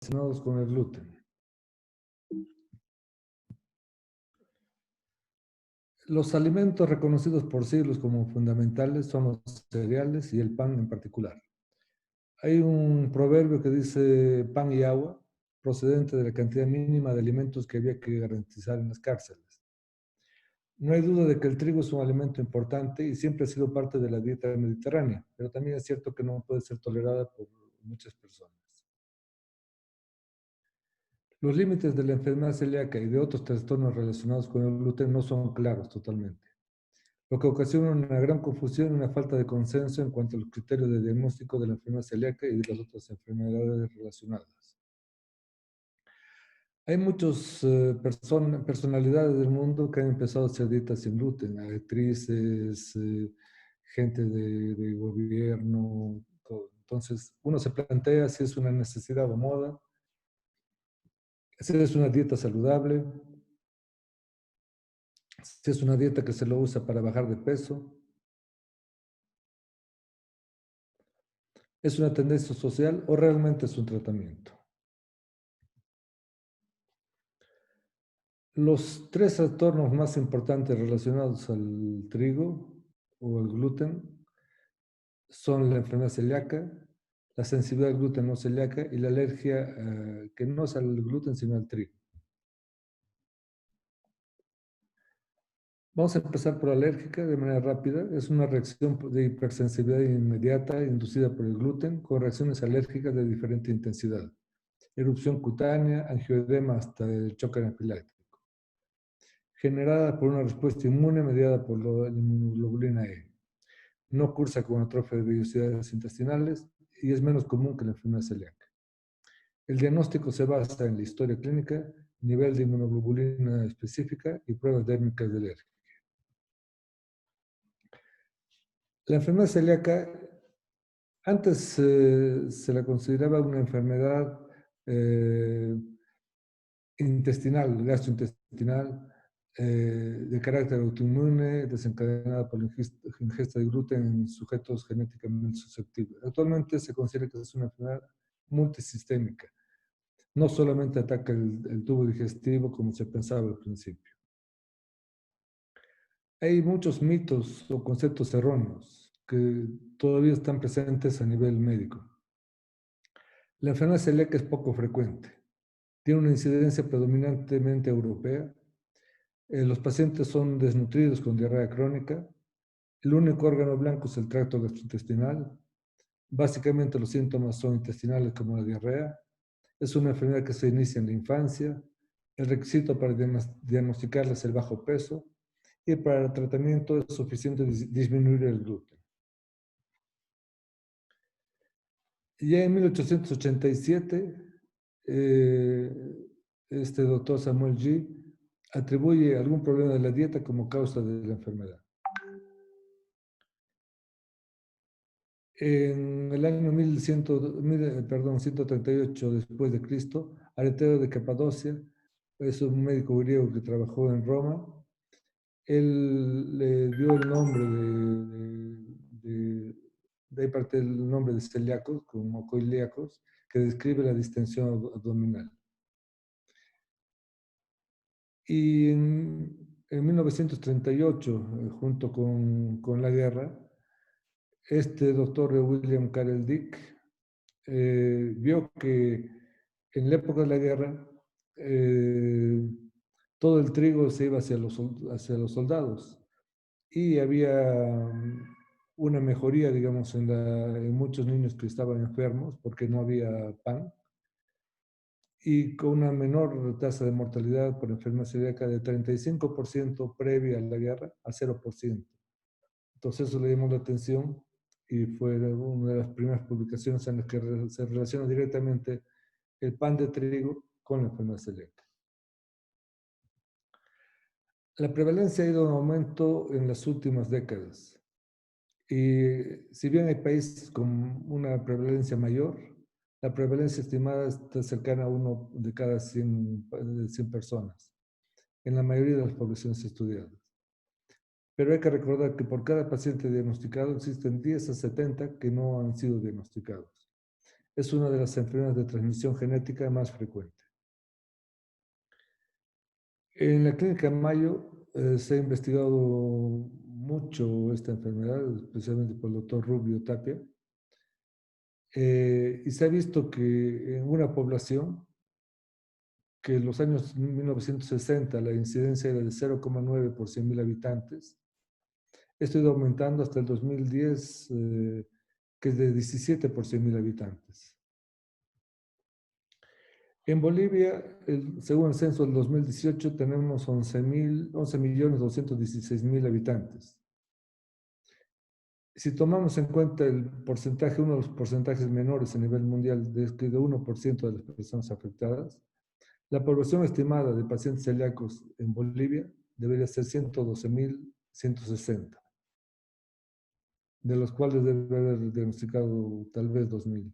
relacionados con el gluten. Los alimentos reconocidos por siglos como fundamentales son los cereales y el pan en particular. Hay un proverbio que dice pan y agua, procedente de la cantidad mínima de alimentos que había que garantizar en las cárceles. No hay duda de que el trigo es un alimento importante y siempre ha sido parte de la dieta mediterránea, pero también es cierto que no puede ser tolerada por muchas personas. Los límites de la enfermedad celíaca y de otros trastornos relacionados con el gluten no son claros totalmente, lo que ocasiona una gran confusión y una falta de consenso en cuanto a los criterios de diagnóstico de la enfermedad celíaca y de las otras enfermedades relacionadas. Hay muchas personalidades del mundo que han empezado a hacer dietas sin gluten, actrices, gente de gobierno, todo. Entonces, uno se plantea si es una necesidad o moda, si es una dieta saludable, si es una dieta que se lo usa para bajar de peso. ¿Es una tendencia social o realmente es un tratamiento? Los tres trastornos más importantes relacionados al trigo o al gluten son la enfermedad celíaca, la sensibilidad al gluten no celíaca y la alergia que no es al gluten sino al trigo. Vamos a empezar por alérgica de manera rápida. Es una reacción de hipersensibilidad inmediata inducida por el gluten con reacciones alérgicas de diferente intensidad. Erupción cutánea, angioedema hasta el choque anafiláctico. Generada por una respuesta inmune mediada por la inmunoglobulina E. No cursa con atrofia de vellosidades intestinales y es menos común que la enfermedad celíaca. El diagnóstico se basa en la historia clínica, nivel de inmunoglobulina específica y pruebas dérmicas de alergia. La enfermedad celíaca antes se la consideraba una enfermedad intestinal, gastrointestinal, de carácter autoinmune, desencadenada por la ingesta de gluten en sujetos genéticamente susceptibles. Actualmente se considera que es una enfermedad multisistémica. No solamente ataca el tubo digestivo como se pensaba al principio. Hay muchos mitos o conceptos erróneos que todavía están presentes a nivel médico. La enfermedad celíaca es poco frecuente. Tiene una incidencia predominantemente europea. Los pacientes son desnutridos con diarrea crónica. El único órgano blanco es el tracto gastrointestinal. Básicamente los síntomas son intestinales como la diarrea. Es una enfermedad que se inicia en la infancia. El requisito para diagnosticarla es el bajo peso y para el tratamiento es suficiente disminuir el gluten. Ya en 1887, este doctor Samuel G. atribuye algún problema de la dieta como causa de la enfermedad. En el año 138 después de Cristo, Areteo de Capadocia es un médico griego que trabajó en Roma. Él le dio el nombre de ahí parte el nombre de celíacos, como coilíacos, que describe la distensión abdominal. Y en 1938, junto con la guerra, este doctor William Carroll Dick vio que en la época de la guerra todo el trigo se iba hacia los soldados y había una mejoría, digamos, en muchos niños que estaban enfermos porque no había pan y con una menor tasa de mortalidad por enfermedad celíaca de 35% previa a la guerra a 0%. Entonces eso le llamó la atención y fue una de las primeras publicaciones en las que se relaciona directamente el pan de trigo con la enfermedad celíaca. La prevalencia ha ido en aumento en las últimas décadas. Y si bien hay países con una prevalencia mayor, la prevalencia estimada está cercana a 1 de cada 100 personas, en la mayoría de las poblaciones estudiadas. Pero hay que recordar que por cada paciente diagnosticado existen 10 a 70 que no han sido diagnosticados. es una de las enfermedades de transmisión genética más frecuente. En la clínica Mayo se ha investigado mucho esta enfermedad, especialmente por el doctor Rubio Tapia, y se ha visto que en una población que en los años 1960 la incidencia era de 0,9 por 100.000 habitantes, esto ha ido aumentando hasta el 2010, que es de 17 por 100.000 habitantes. En Bolivia, según el censo del 2018, tenemos 11.216.000 habitantes. Si tomamos en cuenta el porcentaje, uno de los porcentajes menores a nivel mundial, de 1% de las personas afectadas, la población estimada de pacientes celíacos en Bolivia debería ser 112.160, de los cuales debe haber diagnosticado tal vez 2.000.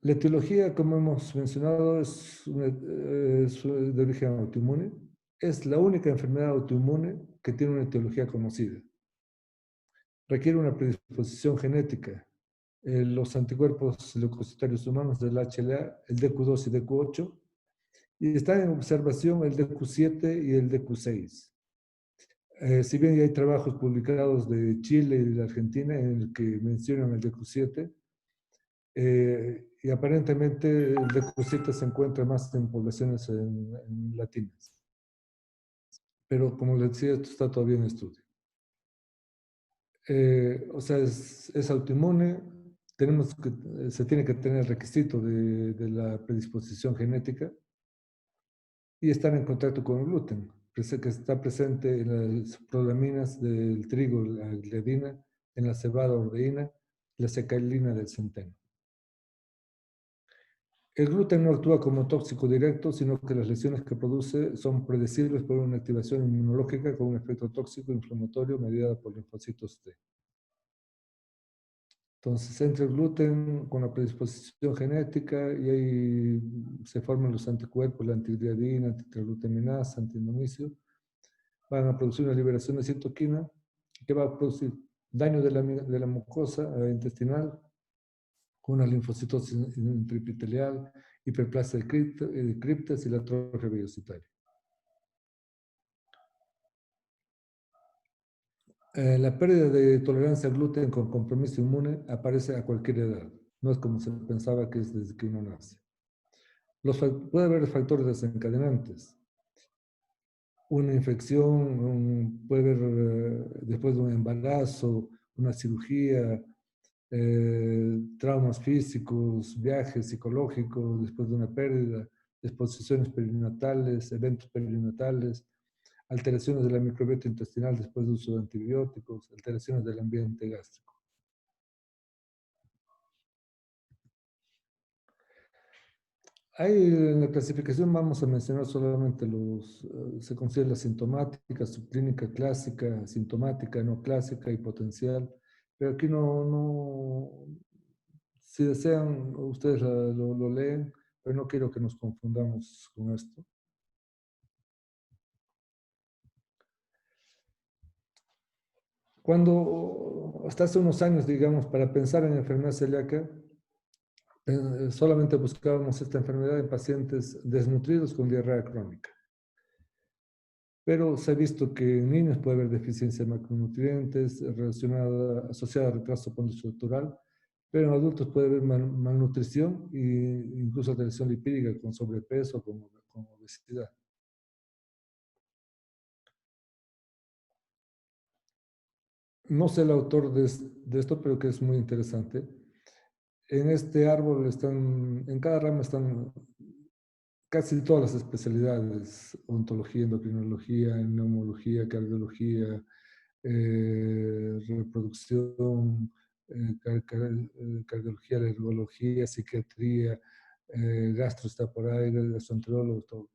La etiología, como hemos mencionado, es de origen autoinmune. Es la única enfermedad autoinmune que tiene una etiología conocida. Requiere una predisposición genética. Los anticuerpos leucocitarios humanos del HLA, el DQ2 y DQ8, y están en observación el DQ7 y el DQ6. Si bien ya hay trabajos publicados de Chile y de Argentina en el que mencionan el DQ7, y aparentemente el DQ7 se encuentra más en poblaciones latinas. Pero como les decía, esto está todavía en estudio. O sea, es autoinmune, se tiene que tener el requisito de la predisposición genética y estar en contacto con el gluten, que está presente en las prolaminas del trigo, la gliadina, en la cebada ordeína, la secailina del centeno. El gluten no actúa como tóxico directo, sino que las lesiones que produce son predecibles por una activación inmunológica con un efecto tóxico inflamatorio mediada por linfocitos T. Entonces entra el gluten con la predisposición genética y ahí se forman los anticuerpos, la antigliadina, antiglutaminasa, antinomicio, van a producir una liberación de citoquina que va a producir daño de la mucosa intestinal, con una linfocitosis intraepitelial, hiperplasia de criptas y la atrofia vellocitaria. La pérdida de tolerancia al gluten con compromiso inmune aparece a cualquier edad. No es como se pensaba que es desde que uno nace. Puede haber factores desencadenantes. Una infección, puede haber después de un embarazo, una cirugía, traumas físicos, viajes psicológicos después de una pérdida, exposiciones perinatales, eventos perinatales, alteraciones de la microbiota intestinal después de uso de antibióticos, alteraciones del ambiente gástrico. Ahí en la clasificación vamos a mencionar solamente se considera la sintomática, subclínica clásica, sintomática, no clásica y potencial, pero aquí si desean, ustedes lo leen, pero no quiero que nos confundamos con esto. Hasta hace unos años, digamos, para pensar en enfermedad celíaca, solamente buscábamos esta enfermedad en pacientes desnutridos con diarrea crónica. Pero se ha visto que en niños puede haber deficiencia de macronutrientes asociada a retraso postestructural, pero en adultos puede haber malnutrición e incluso alteración lipídica con sobrepeso o con obesidad. No sé el autor de esto, pero que es muy interesante. En este árbol en cada rama están casi todas las especialidades: ontología, endocrinología, neumología, cardiología, reproducción, cardiología, alergología, psiquiatría, gastro está por ahí, gastroenterólogo, todo.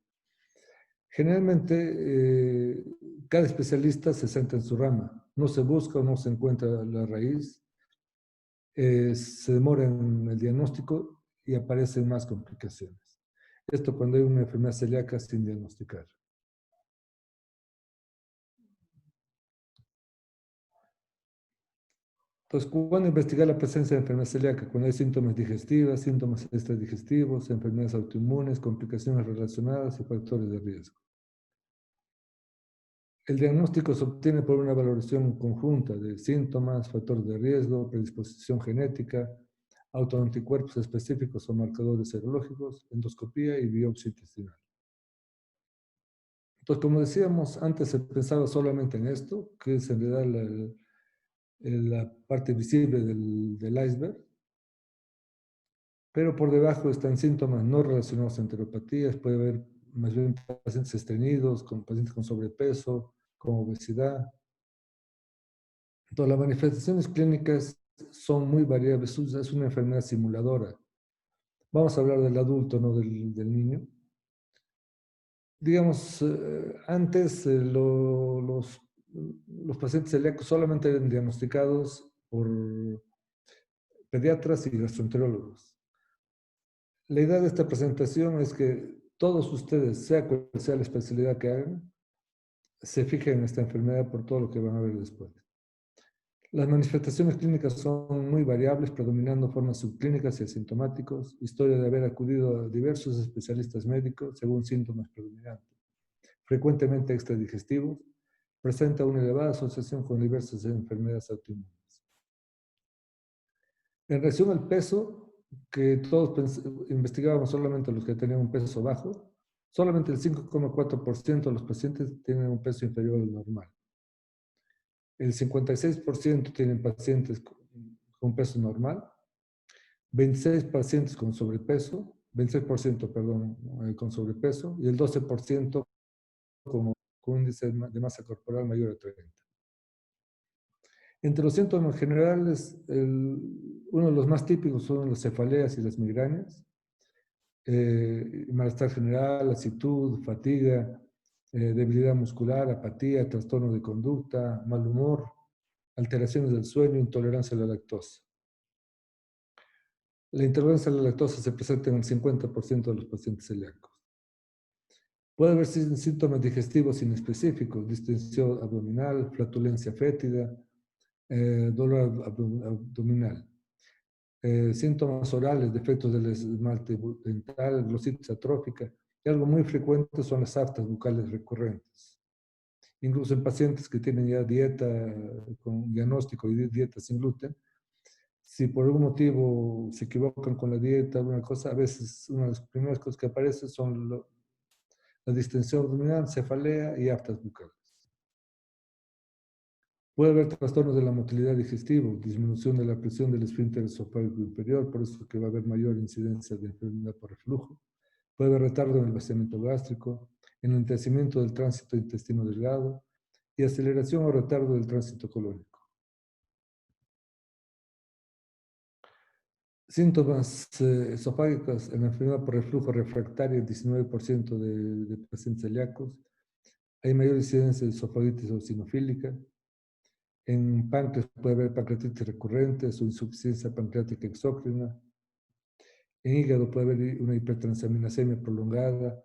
Generalmente, cada especialista se centra en su rama. No se busca o no se encuentra la raíz. Se demora en el diagnóstico y aparecen más complicaciones. Esto cuando hay una enfermedad celíaca sin diagnosticar. Entonces, ¿cuándo investigar la presencia de enfermedad celíaca? Cuando hay síntomas digestivos, síntomas extradigestivos, enfermedades autoinmunes, complicaciones relacionadas y factores de riesgo. El diagnóstico se obtiene por una valoración conjunta de síntomas, factores de riesgo, predisposición genética, autoanticuerpos específicos o marcadores serológicos, endoscopía y biopsia intestinal. Entonces, como decíamos, antes se pensaba solamente en esto, que es en realidad la parte visible del iceberg, pero por debajo están síntomas no relacionados a enteropatías, puede haber más bien pacientes estreñidos, con pacientes con sobrepeso, con obesidad. Entonces, las manifestaciones clínicas son muy variables, es una enfermedad simuladora. Vamos a hablar del adulto, no del niño. Digamos, antes los pacientes celíacos solamente eran diagnosticados por pediatras y gastroenterólogos. La idea de esta presentación es que todos ustedes, sea cual sea la especialidad que hagan, se fijen en esta enfermedad por todo lo que van a ver después. Las manifestaciones clínicas son muy variables, predominando formas subclínicas y asintomáticos, historia de haber acudido a diversos especialistas médicos según síntomas predominantes, frecuentemente extradigestivos, presenta una elevada asociación con diversas enfermedades autoinmunes. En relación al peso, que todos investigábamos solamente los que tenían un peso bajo, solamente el 5,4% de los pacientes tienen un peso inferior al normal. El 56% tienen pacientes con peso normal, 26 pacientes con sobrepeso, 26%, perdón, con sobrepeso, y el 12% con un índice de masa corporal mayor a 30. Entre los síntomas generales, uno de los más típicos son las cefaleas y las migrañas, malestar general, lasitud, fatiga, debilidad muscular, apatía, trastorno de conducta, mal humor, alteraciones del sueño, intolerancia a la lactosa. La intolerancia a la lactosa se presenta en el 50% de los pacientes celíacos. Puede haber síntomas digestivos inespecíficos, distensión abdominal, flatulencia fétida, dolor abdominal. Síntomas orales, defectos del esmalte dental, glositis atrófica, y algo muy frecuente son las aftas bucales recurrentes. Incluso en pacientes que tienen ya dieta con diagnóstico y dieta sin gluten, si por algún motivo se equivocan con la dieta, alguna cosa, a veces una de las primeras cosas que aparecen son la distensión abdominal, cefalea y aftas bucales. Puede haber trastornos de la motilidad digestiva, disminución de la presión del esfínter esofágico inferior, por eso que va a haber mayor incidencia de enfermedad por reflujo. Puede haber retardo en el vaciamiento gástrico, enlentecimiento del tránsito intestino delgado y aceleración o retardo del tránsito colónico. Síntomas esofágicos en la enfermedad por reflujo refractaria, 19% de pacientes celíacos. Hay mayor incidencia de esofagitis eosinofílica. En páncreas puede haber pancreatitis recurrente o insuficiencia pancreática exócrina. En hígado puede haber una hipertransaminasemia prolongada.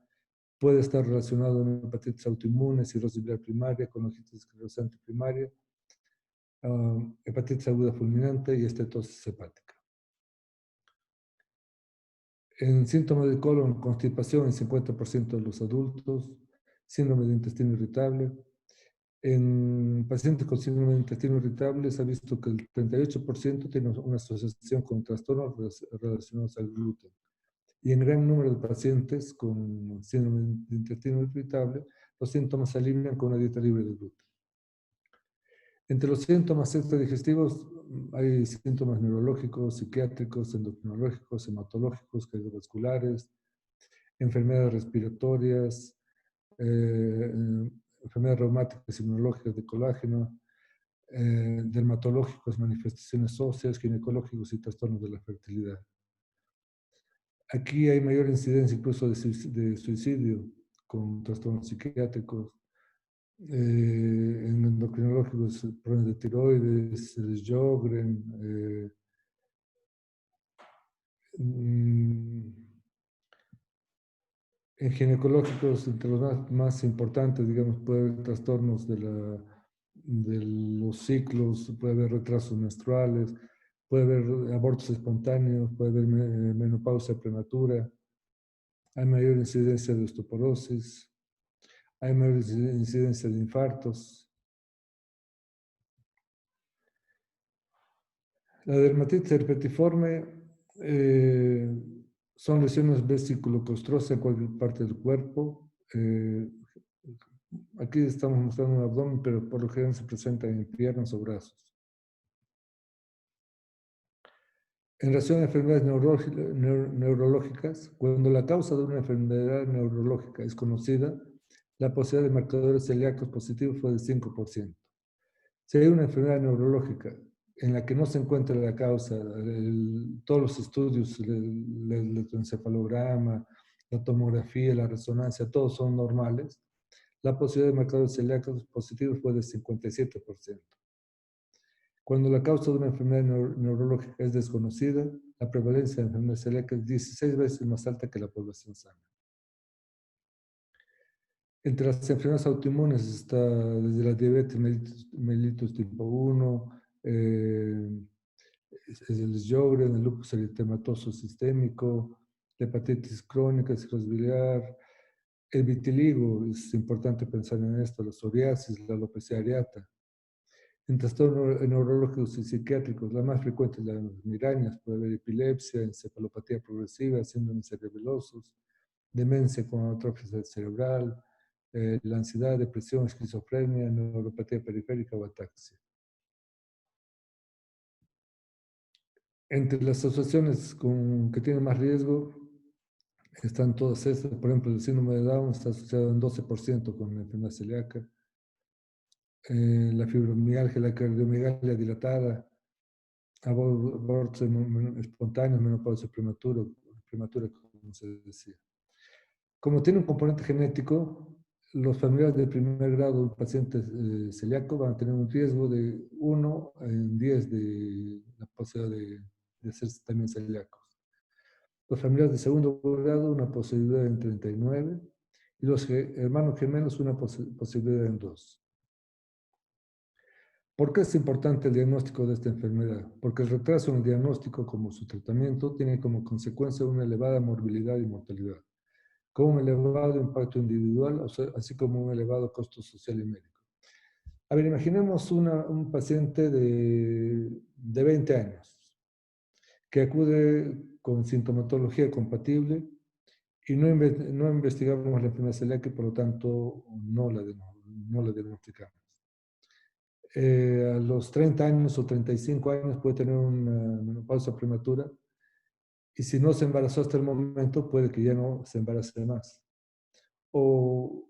Puede estar relacionado a una hepatitis autoinmune, cirrosis biliar primaria, conojitis esclerosante primaria, hepatitis aguda fulminante y estetosis hepática. En síntomas de colon, constipación en 50% de los adultos, síndrome de intestino irritable. En pacientes con síndrome de intestino irritable se ha visto que el 38% tiene una asociación con trastornos relacionados al gluten. Y en gran número de pacientes con síndrome de intestino irritable, los síntomas se alivian con una dieta libre de gluten. Entre los síntomas extradigestivos hay síntomas neurológicos, psiquiátricos, endocrinológicos, hematológicos, cardiovasculares, enfermedades respiratorias, enfermedades reumáticas inmunológicas de colágeno, dermatológicos, manifestaciones óseas, ginecológicos y trastornos de la fertilidad. Aquí hay mayor incidencia incluso de suicidio con trastornos psiquiátricos, en endocrinológicos, problemas de tiroides, Sjögren, en ginecológicos, entre los más importantes, digamos, puede haber trastornos de de los ciclos, puede haber retrasos menstruales, puede haber abortos espontáneos, puede haber menopausia prematura, hay mayor incidencia de osteoporosis, hay mayor incidencia de infartos. La dermatitis herpetiforme son lesiones vesiculocostrosas en cualquier parte del cuerpo. Aquí estamos mostrando un abdomen, pero por lo general se presenta en piernas o brazos. En relación a enfermedades neurológicas, cuando la causa de una enfermedad neurológica es conocida, la posibilidad de marcadores celíacos positivos fue del 5%. Si hay una enfermedad neurológica en la que no se encuentra la causa, todos los estudios, el electroencefalograma, la tomografía, la resonancia, todos son normales, la posibilidad de marcadores celíacos positivos fue del 57%. Cuando la causa de una enfermedad neurológica es desconocida, la prevalencia de enfermedad celíaca es 16 veces más alta que la población sana. Entre las enfermedades autoinmunes está desde la diabetes mellitus tipo 1, es el Sjögren, el lupus eritematoso sistémico, la hepatitis crónica, cirrosis biliar, el vitiligo, es importante pensar en esto, la psoriasis, la alopecia areata. En trastornos neurológicos y psiquiátricos, la más frecuente es las migrañas, puede haber epilepsia, encefalopatía progresiva, síndromes cerebelosos, demencia con atrofia cerebral, la ansiedad, depresión, esquizofrenia, neuropatía periférica o ataxia. Entre las asociaciones que tienen más riesgo están todas estas. Por ejemplo, el síndrome de Down está asociado en 12% con la enfermedad celíaca. La fibromialgia, la cardiomigalia dilatada, abortos espontáneos, menopausia prematura, como se decía. Como tiene un componente genético, los familiares de primer grado de un paciente celíaco van a tener un riesgo de 1 en 10 de la posibilidad de ser también celíacos. Los familiares de segundo grado, una posibilidad en 39, y los hermanos gemelos, una posibilidad en 2. ¿Por qué es importante el diagnóstico de esta enfermedad? Porque el retraso en el diagnóstico, como su tratamiento, tiene como consecuencia una elevada morbilidad y mortalidad, con un elevado impacto individual, así como un elevado costo social y médico. A ver, imaginemos un paciente de 20 años que acude con sintomatología compatible y no investigamos la enfermedad celíaca y por lo tanto no la diagnosticamos. A los 30 años o 35 años puede tener una menopausia prematura y si no se embarazó hasta el momento puede que ya no se embarace más. O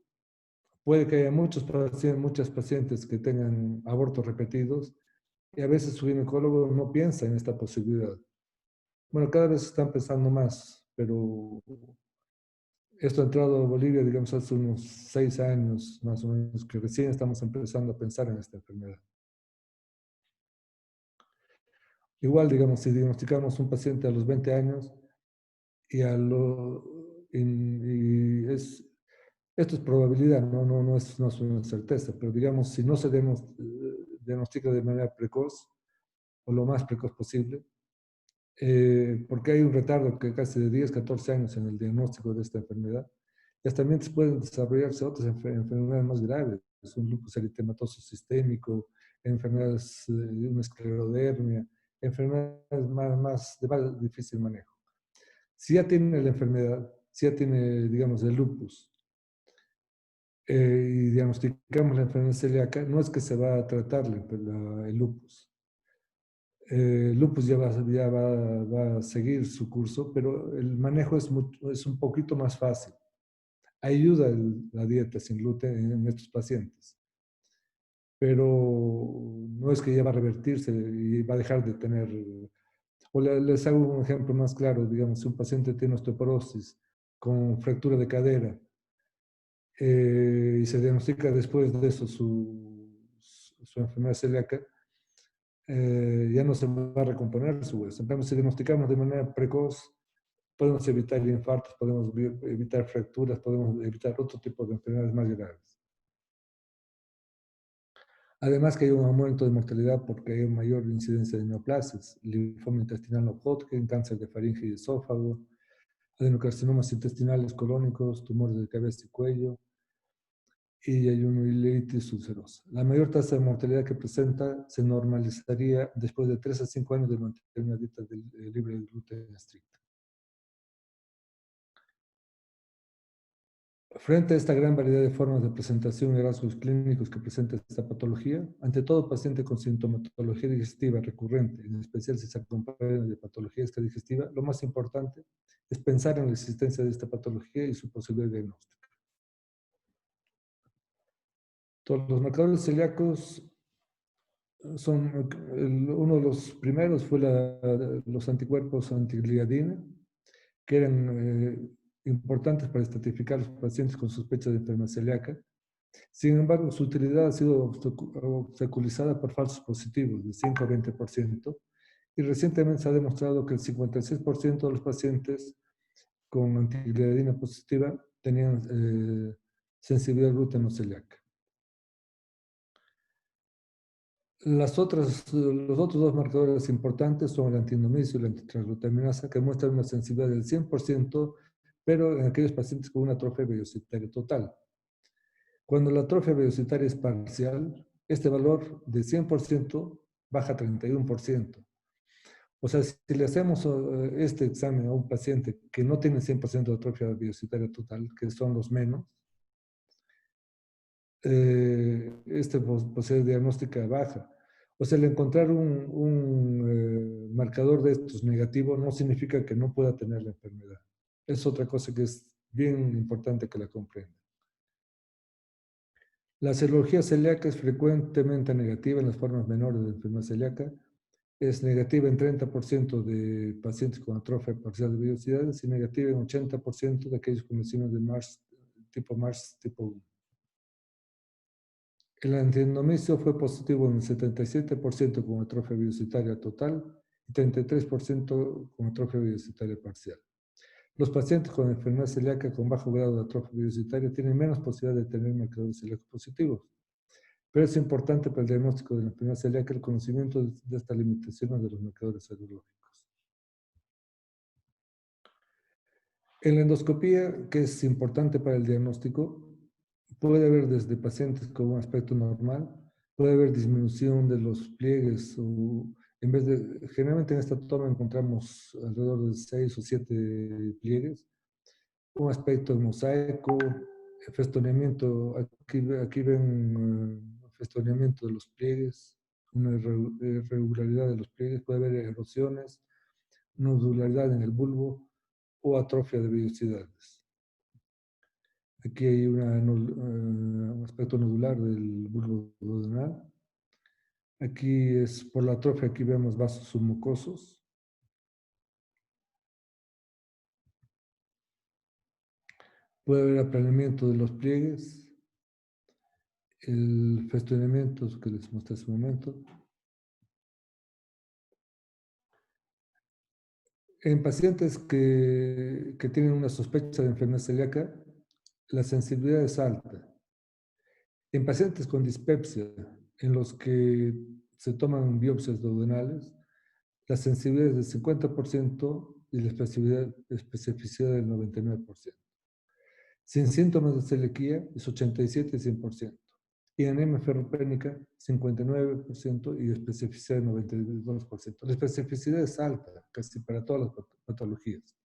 puede que haya muchas pacientes que tengan abortos repetidos y a veces su ginecólogo no piensa en esta posibilidad. Bueno, cada vez están pensando más, pero esto ha entrado a Bolivia, digamos, hace unos 6 años más o menos, que recién estamos empezando a pensar en esta enfermedad. Igual, digamos, si diagnosticamos un paciente a los 20 años y esto es probabilidad, no es una certeza, pero digamos, si no se diagnostica de manera precoz o lo más precoz posible, porque hay un retardo que casi de 10, 14 años en el diagnóstico de esta enfermedad, y hasta también pueden desarrollarse otras enfermedades más graves, un lupus eritematoso sistémico, enfermedades de una esclerodermia, enfermedades de más difícil manejo. Si ya tiene la enfermedad, si ya tiene, digamos, el lupus, y diagnosticamos la enfermedad celíaca, no es que se va a tratar el lupus. El lupus va a seguir su curso, pero el manejo es un poquito más fácil. Ayuda la dieta sin gluten en estos pacientes, pero no es que ya va a revertirse y va a dejar de tener. O les hago un ejemplo más claro, digamos, si un paciente tiene osteoporosis con fractura de cadera y se diagnostica después de eso su enfermedad celíaca, ya no se va a recomponer su hueso. En cambio, si diagnosticamos de manera precoz, podemos evitar infartos, podemos evitar fracturas, podemos evitar otro tipo de enfermedades más graves. Además que hay un aumento de mortalidad porque hay mayor incidencia de neoplasias, linfoma intestinal no Hodgkin, cáncer de faringe y esófago, adenocarcinomas intestinales colónicos, tumores de cabeza y cuello y ileoileitis ulcerosa. La mayor tasa de mortalidad que presenta se normalizaría después de 3 a 5 años de mantener una dieta libre de gluten estricta. Frente a esta gran variedad de formas de presentación y rasgos clínicos que presenta esta patología, ante todo paciente con sintomatología digestiva recurrente, en especial si se acompaña de patología extradigestiva, lo más importante es pensar en la existencia de esta patología y su posible diagnóstico. Todos los marcadores celíacos son, uno de los primeros fue los anticuerpos antigliadina, que eran importantes para estratificar los pacientes con sospecha de enfermedad celíaca. Sin embargo, su utilidad ha sido obstaculizada por falsos positivos de 5 a 20%, y recientemente se ha demostrado que el 56% de los pacientes con antigliadina positiva tenían sensibilidad al gluten no celíaca. Los otros dos marcadores importantes son el antiendomisio y la antitransglutaminasa, que muestran una sensibilidad del 100%, pero en aquellos pacientes con una atrofia vellocitaria total. Cuando la atrofia vellocitaria es parcial, este valor de 100% baja a 31%. O sea, si le hacemos este examen a un paciente que no tiene 100% de atrofia vellocitaria total, que son los menos, esta posibilidad diagnóstica baja. O sea, el encontrar un marcador de estos negativo no significa que no pueda tener la enfermedad. Es otra cosa que es bien importante que la comprenda. La serología celíaca es frecuentemente negativa en las formas menores de enfermedad celíaca. Es negativa en 30% de pacientes con atrofia parcial de vellosidades y negativa en 80% de aquellos con lesiones de Mars tipo 1. El antiendomisio fue positivo en el 77% con atrofia vellocitaria total y 33% con atrofia vellocitaria parcial. Los pacientes con enfermedad celíaca con bajo grado de atrofia vellocitaria tienen menos posibilidad de tener marcadores celíacos positivos, pero es importante para el diagnóstico de la enfermedad celíaca el conocimiento de estas limitaciones de los marcadores serológicos. En la endoscopía, que es importante para el diagnóstico, puede haber desde pacientes con un aspecto normal, puede haber disminución de los pliegues, o en vez de, generalmente en esta toma encontramos alrededor de 6 o 7 pliegues, un aspecto mosaico, festoneamiento, aquí ven festoneamiento de los pliegues, una irregularidad de los pliegues, puede haber erosiones, nodularidad en el bulbo o atrofia de vellosidades. Aquí hay un aspecto nodular del bulbo duodenal. Aquí es por la atrofia, aquí vemos vasos submucosos. Puede haber aplanamiento de los pliegues, el festoneamiento que les mostré hace un momento. En pacientes que tienen una sospecha de enfermedad celíaca, la sensibilidad es alta. En pacientes con dispepsia, en los que se toman biopsias duodenales, la sensibilidad es del 50% y la especificidad del 99%. Sin síntomas de celiaquía es 87 y 100%. Y anemia ferropénica, 59% y especificidad del 92%. La especificidad es alta, casi para todas las patologías.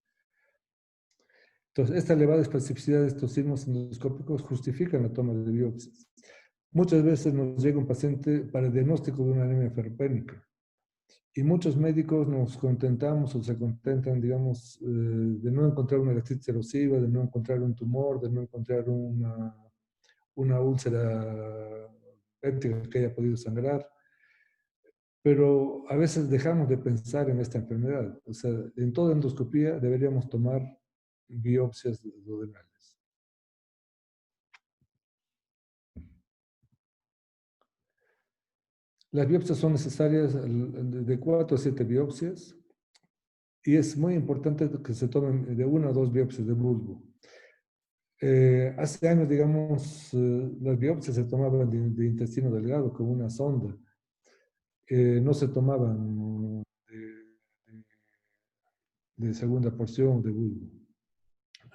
Entonces, esta elevada especificidad de estos signos endoscópicos justifican la toma de biopsias. Muchas veces nos llega un paciente para el diagnóstico de una anemia ferropénica. Y muchos médicos nos contentamos o se contentan, digamos, de no encontrar una gastritis erosiva, de no encontrar un tumor, de no encontrar una úlcera péptica que haya podido sangrar. Pero a veces dejamos de pensar en esta enfermedad. O sea, en toda endoscopía deberíamos tomar biopsias duodenales. Las biopsias son necesarias de 4 a 7 biopsias y es muy importante que se tomen de 1 a 2 biopsias de bulbo. Hace años, digamos, las biopsias se tomaban de intestino delgado con una sonda. No se tomaban de segunda porción de bulbo.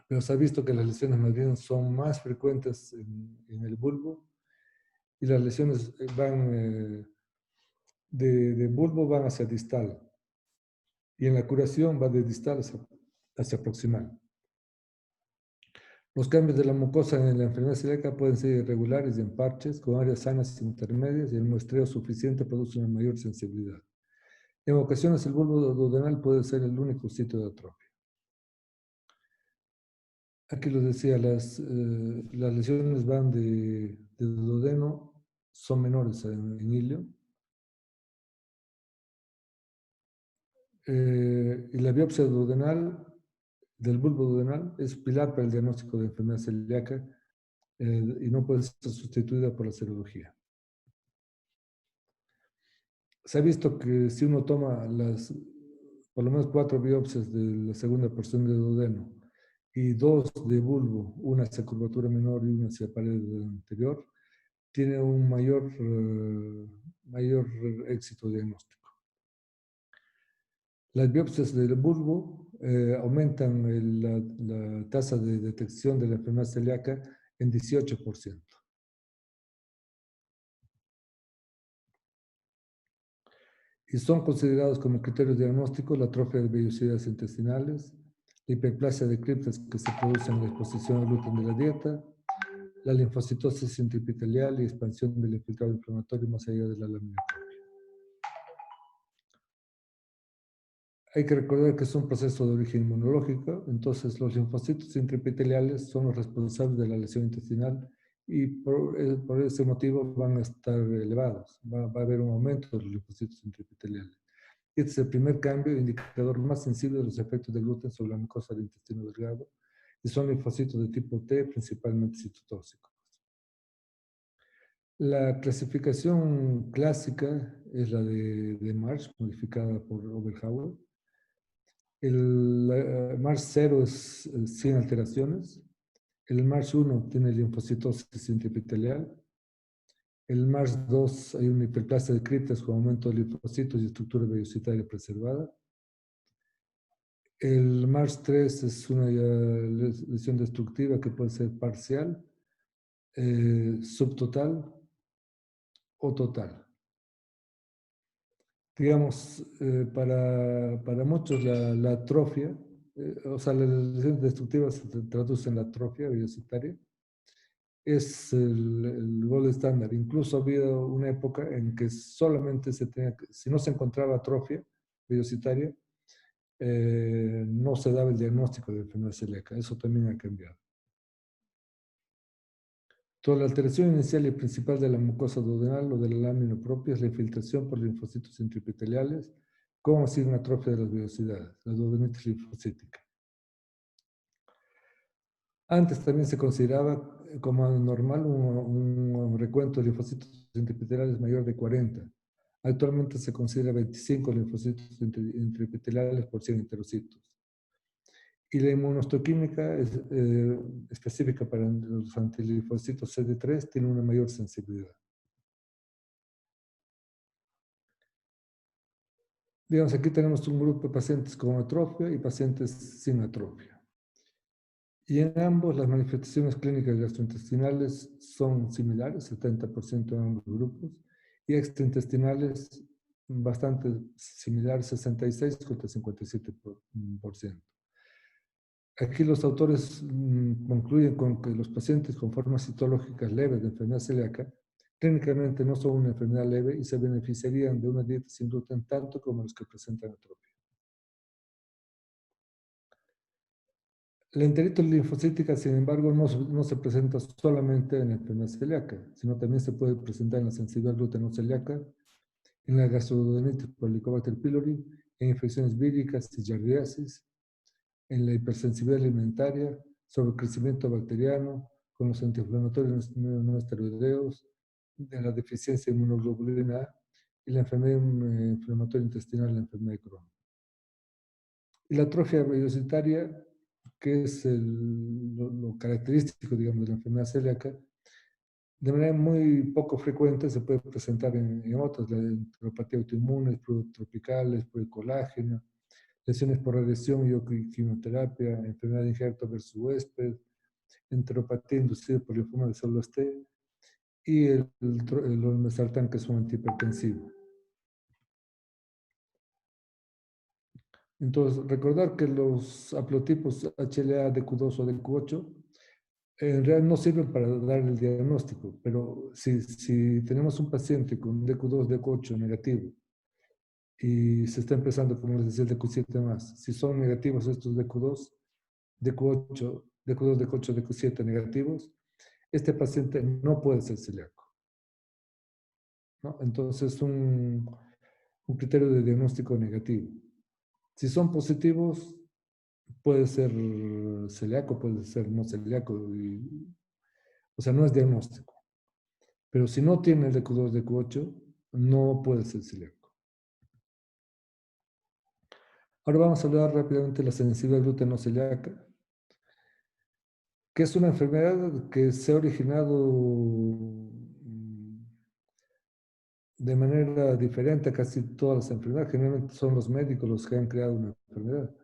Pero se ha visto que las lesiones más bien son más frecuentes en el bulbo y las lesiones van de bulbo van hacia distal y en la curación va de distal hacia proximal. Los cambios de la mucosa en la enfermedad celíaca pueden ser irregulares y en parches, con áreas sanas intermedias y el muestreo suficiente produce una mayor sensibilidad. En ocasiones el bulbo duodenal puede ser el único sitio de atrofia. Aquí lo decía, las lesiones van de duodeno, son menores en hilio. Y la biopsia duodenal, del bulbo duodenal, es pilar para el diagnóstico de enfermedad celíaca y no puede ser sustituida por la serología. Se ha visto que si uno toma por lo menos 4 biopsias de la segunda porción de duodeno y 2 de bulbo, una hacia curvatura menor y una hacia pared anterior, tiene un mayor éxito diagnóstico. Las biopsias del bulbo aumentan la tasa de detección de la enfermedad celíaca en 18%. Y son considerados como criterios diagnósticos la atrofia de vellosidades intestinales, la hiperplasia de criptas que se producen en la exposición al gluten de la dieta, la linfocitosis intraepitelial y expansión del infiltrado inflamatorio más allá de la lámina. Hay que recordar que es un proceso de origen inmunológico, entonces los linfocitos intraepiteliales son los responsables de la lesión intestinal y por ese motivo van a estar elevados. Va a haber un aumento de los linfocitos intraepiteliales. Este es el primer cambio, indicador más sensible de los efectos del gluten sobre la mucosa del intestino delgado y son linfocitos de tipo T, principalmente citotóxicos. La clasificación clásica es la de Marsh, modificada por Oberhauer. El Marsh 0 es sin alteraciones. El Marsh 1 tiene linfocitosis intraepitelial. El Marsh 2 hay una hiperplasia de criptas con aumento de linfocitos y estructura vellocitaria preservada. El Marsh 3 es una lesión destructiva que puede ser parcial, subtotal o total. Digamos, para muchos la atrofia, o sea, las lesiones destructivas se traducen en la atrofia vellocitaria, es el gold estándar. Incluso ha habido una época en que solamente si no se encontraba atrofia vellocitaria, no se daba el diagnóstico de enfermedad celíaca. Eso también ha cambiado. Toda la alteración inicial y principal de la mucosa duodenal o de la lámina propia es la infiltración por linfocitos intraepiteliales, como así una atrofia de las vellosidades, la duodenitis linfocítica. Antes también se consideraba como normal un recuento de linfocitos intraepiteliales mayor de 40. Actualmente se considera 25 linfocitos intraepiteliales por 100 enterocitos. Y la inmunohistoquímica específica para los antilinfocitos CD3 tiene una mayor sensibilidad. Digamos, aquí tenemos un grupo de pacientes con atrofia y pacientes sin atrofia. Y en ambos las manifestaciones clínicas gastrointestinales son similares, 70% en ambos grupos, y extraintestinales bastante similares, 66 contra 57%. Aquí los autores concluyen con que los pacientes con formas citológicas leves de enfermedad celíaca clínicamente no son una enfermedad leve y se beneficiarían de una dieta sin gluten tanto como los que presentan atrofia. La enteritis linfocítica, sin embargo, no se presenta solamente en la enfermedad celíaca, sino también se puede presentar en la sensibilidad gluteno celíaca, en la gastroenteritis por Helicobacter pylori, en infecciones víricas y giardiasis, en la hipersensibilidad alimentaria, sobre el crecimiento bacteriano, con los antiinflamatorios no esteroideos, de la deficiencia de inmunoglobulina A y la enfermedad inflamatoria intestinal, la enfermedad de Crohn. Y la atrofia vellocitaria que es lo característico, digamos, de la enfermedad celíaca, de manera muy poco frecuente se puede presentar en otras, la enteropatía autoinmune, productos tropicales, por el colágeno, lesiones por radiación y quimioterapia, enfermedad de injerto versus huésped, enteropatía inducida por linfoma de células T y el olmesartán, que es un antihipertensivo. Entonces, recordar que los haplotipos HLA, DQ2 o DQ8 en realidad no sirven para dar el diagnóstico, pero si tenemos un paciente con DQ2, DQ8 negativo y se está empezando, como les decía, el DQ7 más, si son negativos estos DQ2, DQ8, DQ2, DQ8, DQ7 negativos, este paciente no puede ser celíaco, ¿no? Entonces, un criterio de diagnóstico negativo. Si son positivos, puede ser celíaco, puede ser no celíaco, o sea, no es diagnóstico. Pero si no tiene el DQ2, DQ8, no puede ser celíaco. Ahora vamos a hablar rápidamente de la sensibilidad gluteno celíaca, que es una enfermedad que se ha originado de manera diferente a casi todas las enfermedades. Generalmente son los médicos los que han creado una enfermedad.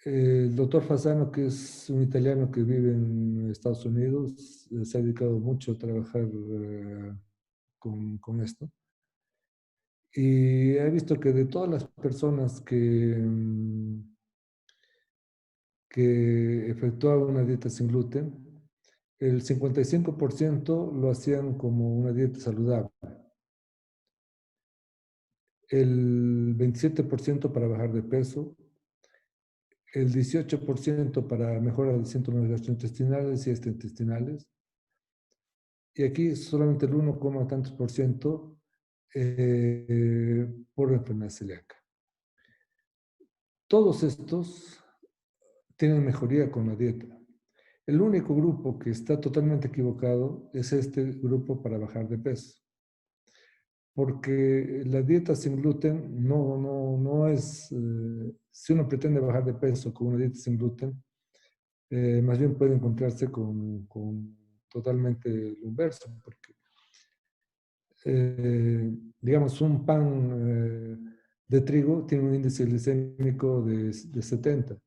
El doctor Fasano, que es un italiano que vive en Estados Unidos, se ha dedicado mucho a trabajar con esto. Y he visto que de todas las personas que efectuaban una dieta sin gluten, el 55% lo hacían como una dieta saludable, el 27% para bajar de peso, el 18% para mejorar de síntomas gastrointestinales y extraintestinales, y aquí solamente el 1, tantos por ciento por enfermedad celíaca. Todos estos tienen mejoría con la dieta. El único grupo que está totalmente equivocado es este grupo para bajar de peso. Porque la dieta sin gluten no es, si uno pretende bajar de peso con una dieta sin gluten, más bien puede encontrarse con totalmente lo inverso, porque digamos un pan de trigo tiene un índice glicémico de 70.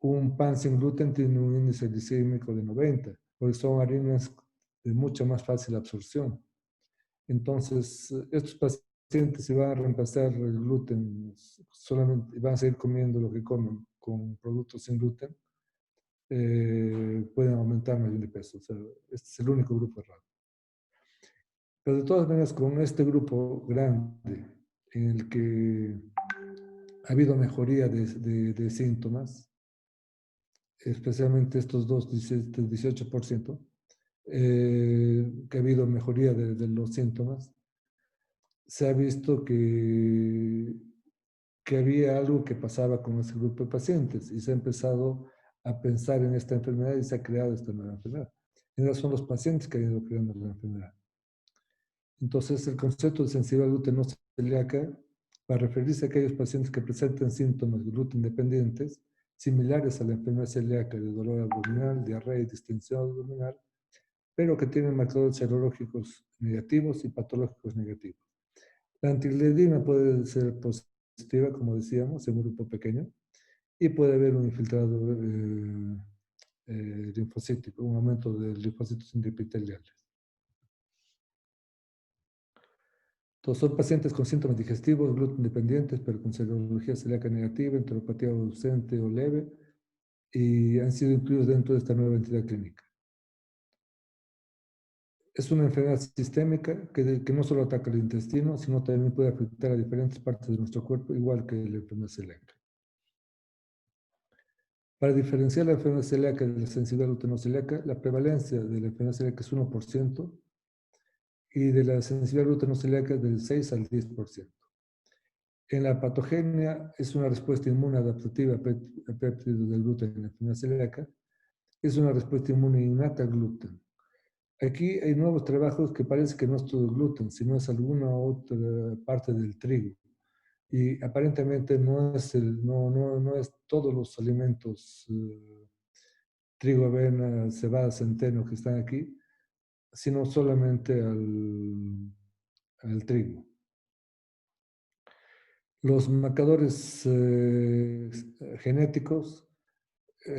Un pan sin gluten tiene un índice glicémico de 90, porque son harinas de mucha más fácil absorción. Entonces, estos pacientes, si van a reemplazar el gluten, solamente van a seguir comiendo lo que comen con productos sin gluten, pueden aumentar más bien de peso. O sea, este es el único grupo errado. Pero de todas maneras, con este grupo grande, en el que ha habido mejoría de síntomas, especialmente estos dos, 18%, que ha habido mejoría de los síntomas, se ha visto que había algo que pasaba con ese grupo de pacientes y se ha empezado a pensar en esta enfermedad y se ha creado esta nueva enfermedad. Y ahora son los pacientes que han ido creando la enfermedad. Entonces, el concepto de sensibilidad gluten no celíaca, para referirse a aquellos pacientes que presentan síntomas gluten dependientes, similares a la enfermedad celíaca de dolor abdominal, diarrea y distensión abdominal, pero que tienen marcadores serológicos negativos y patológicos negativos. La antigliadina puede ser positiva, como decíamos, en un grupo pequeño, y puede haber un infiltrado linfocítico, un aumento de linfocitos intraepiteliales. Todos son pacientes con síntomas digestivos, gluten dependientes, pero con serología celíaca negativa, enteropatía ausente o leve, y han sido incluidos dentro de esta nueva entidad clínica. Es una enfermedad sistémica que no solo ataca el intestino, sino también puede afectar a diferentes partes de nuestro cuerpo, igual que la enfermedad celíaca. Para diferenciar la enfermedad celíaca de la sensibilidad glutenocelíaca, la prevalencia de la enfermedad celíaca es 1% y de la sensibilidad glutenocelíaca del 6 al 10%. En la patogenia es una respuesta inmune adaptativa a péptidos del gluten en la enfermedad celíaca. Es una respuesta inmune innata al gluten. Aquí hay nuevos trabajos que parece que no es todo el gluten, sino es alguna otra parte del trigo. y aparentemente no es, no es todos los alimentos, trigo, avena, cebada, centeno que están aquí, sino solamente al trigo. Los marcadores genéticos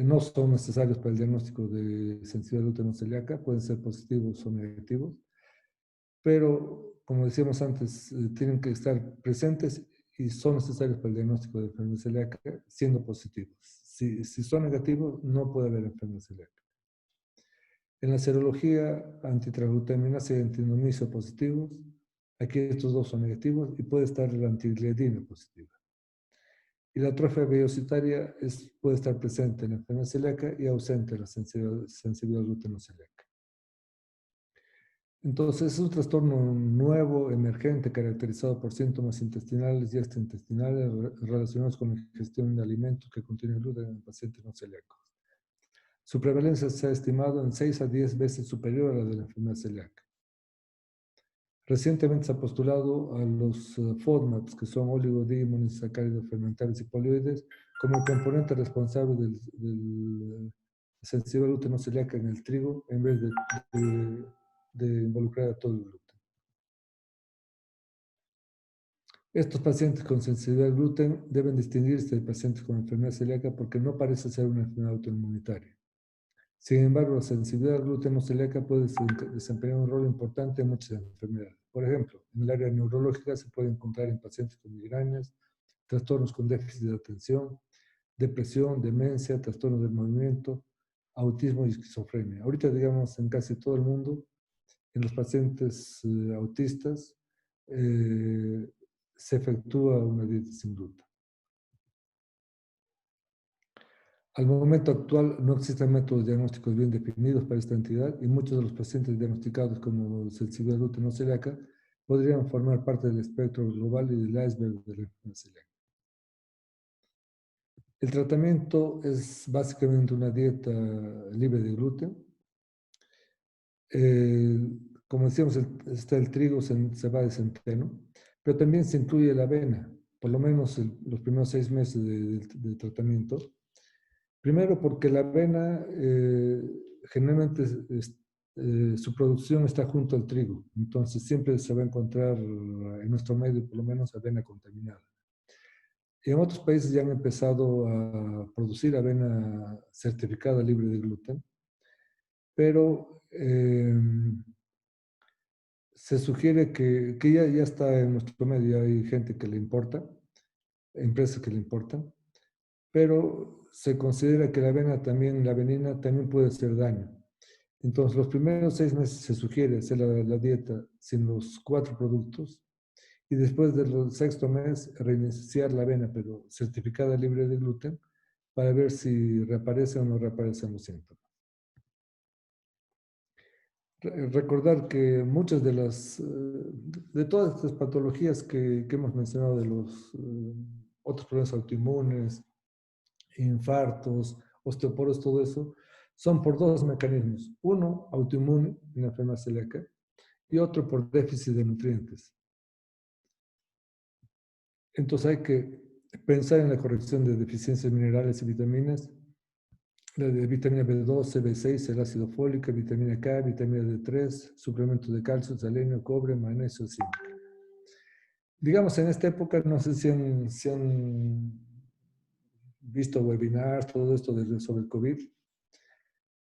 no son necesarios para el diagnóstico de sensibilidad gluten celíaca, pueden ser positivos o negativos, pero como decíamos antes, tienen que estar presentes y son necesarios para el diagnóstico de enfermedad celíaca siendo positivos. Si son negativos, no puede haber enfermedad celíaca. En la serología antitransglutaminas y antinomicio positivos, aquí estos dos son negativos y puede estar la antigliadina positiva. Y la atrofia velocitaria puede estar presente en la enfermedad celíaca y ausente en la sensibilidad gluteno-celíaca. Entonces, es un trastorno nuevo, emergente, caracterizado por síntomas intestinales y extraintestinales relacionados con la ingestión de alimentos que contienen gluten en pacientes no celíacos. Su prevalencia se ha estimado en 6 a 10 veces superior a la de la enfermedad celíaca. Recientemente se ha postulado a los FODMAPs, que son oligodimonosacáridos fermentables y polioides, como el componente responsable del sensibilidad gluteno celíaca en el trigo, en vez de involucrar a todo el gluten. Estos pacientes con sensibilidad al gluten deben distinguirse de pacientes con enfermedad celíaca porque no parece ser una enfermedad autoinmunitaria. Sin embargo, la sensibilidad al gluten celíaca puede desempeñar un rol importante en muchas enfermedades. Por ejemplo, en el área neurológica se puede encontrar en pacientes con migrañas, trastornos con déficit de atención, depresión, demencia, trastornos del movimiento, autismo y esquizofrenia. Ahorita, digamos, en casi todo el mundo, en los pacientes autistas, se efectúa una dieta sin gluten. Al momento actual no existen métodos diagnósticos bien definidos para esta entidad y muchos de los pacientes diagnosticados como sensibilidad gluten celíaca podrían formar parte del espectro global y del iceberg de la enfermedad celíaca. El tratamiento es básicamente una dieta libre de gluten. Como decíamos, está el trigo, cebada y centeno, pero también se incluye la avena, por lo menos los primeros 6 meses de tratamiento. Primero porque la avena generalmente su producción está junto al trigo, entonces siempre se va a encontrar en nuestro medio por lo menos avena contaminada. Y en otros países ya han empezado a producir avena certificada libre de gluten, pero se sugiere que ya está en nuestro medio, hay gente que le importa, empresas que le importan, pero se considera que la avena también, la avenina también puede hacer daño. Entonces, los primeros 6 meses se sugiere hacer la dieta sin los 4 productos y después del sexto mes reiniciar la avena, pero certificada libre de gluten, para ver si reaparece o no reaparecen los síntomas. Recordar que muchas de todas estas patologías que hemos mencionado, de los otros problemas autoinmunes, infartos, osteoporosis, todo eso, son por dos mecanismos. Uno, autoinmune, en la enfermedad celíaca, y otro por déficit de nutrientes. Entonces hay que pensar en la corrección de deficiencias minerales y vitaminas, la de vitamina B12, B6, el ácido fólico, vitamina K, vitamina D3, suplementos de calcio, selenio, cobre, magnesio, zinc. Digamos, en esta época, no sé si han visto webinars, todo esto sobre el COVID,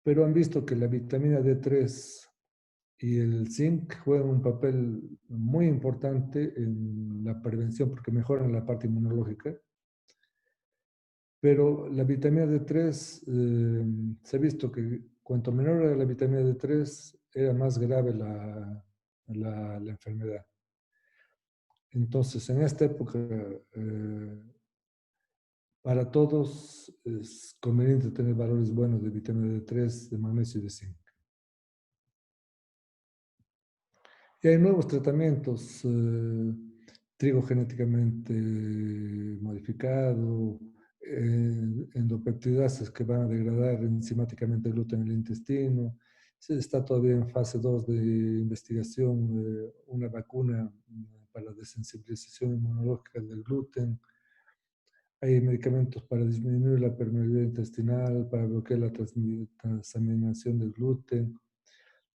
pero han visto que la vitamina D3 y el zinc juegan un papel muy importante en la prevención porque mejoran la parte inmunológica. Pero la vitamina D3, se ha visto que cuanto menor era la vitamina D3, era más grave la enfermedad. Entonces, en esta época, para todos es conveniente tener valores buenos de vitamina D3, de magnesio y de zinc. Y hay nuevos tratamientos, trigo genéticamente modificado, endopeptidases que van a degradar enzimáticamente el gluten en el intestino. Está todavía en fase 2 de investigación una vacuna para desensibilización inmunológica del gluten. Hay medicamentos para disminuir la permeabilidad intestinal, para bloquear la transaminación del gluten.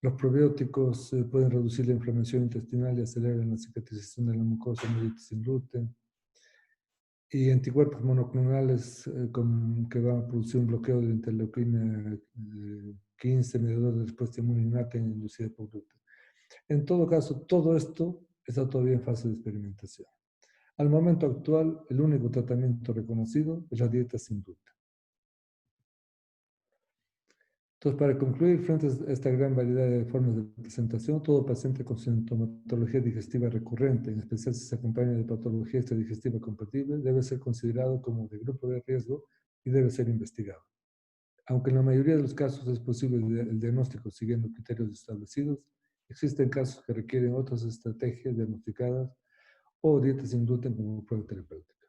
Los probióticos pueden reducir la inflamación intestinal y aceleran la cicatrización de la mucosa mediante sin gluten. Y anticuerpos monoclonales que van a producir un bloqueo de la interleuquina 15, mediador de respuesta inmune innata inducida por gluten. En todo caso, todo esto está todavía en fase de experimentación. Al momento actual, el único tratamiento reconocido es la dieta sin gluten. Entonces, para concluir, frente a esta gran variedad de formas de presentación, todo paciente con sintomatología digestiva recurrente, en especial si se acompaña de patología extradigestiva compatible, debe ser considerado como de grupo de riesgo y debe ser investigado. Aunque en la mayoría de los casos es posible el diagnóstico siguiendo criterios establecidos, existen casos que requieren otras estrategias diagnosticadas o dietas sin gluten como prueba terapéutica.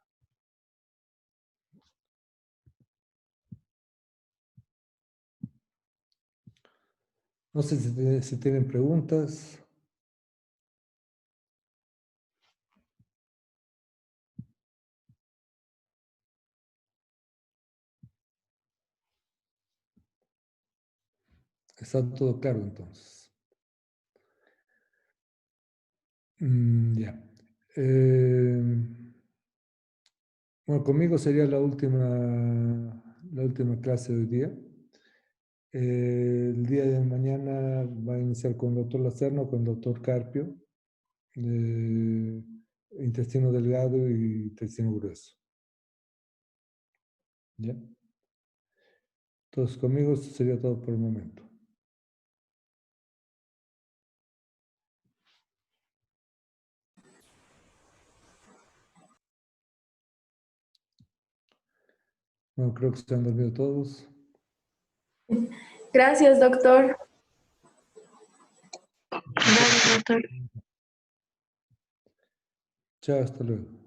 No sé si tienen preguntas. Está todo claro entonces. Ya. Bueno, conmigo sería la última clase de hoy día. El día de mañana va a iniciar con el doctor Lacerno, con el doctor Carpio, de intestino delgado y intestino grueso. ¿Ya? Entonces, conmigo esto sería todo por el momento. Bueno, creo que se han dormido todos. Gracias, doctor. Gracias, doctor. Chao, hasta luego.